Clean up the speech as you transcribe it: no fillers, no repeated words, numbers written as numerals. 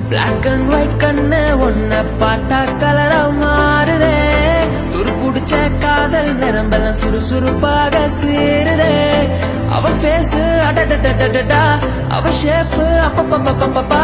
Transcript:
Black and white கண்ணு ஒன்ன பார்த்தா கலரா மாறுதே. துரு புடிச்ச காதல் நிரம்பெல்லாம் சுறுசுறுப்பாக சீருதே. அவ ஃபேஸ் அடடடடடா, அவ ஷேப்பு அப்பப்பப்பப்பா,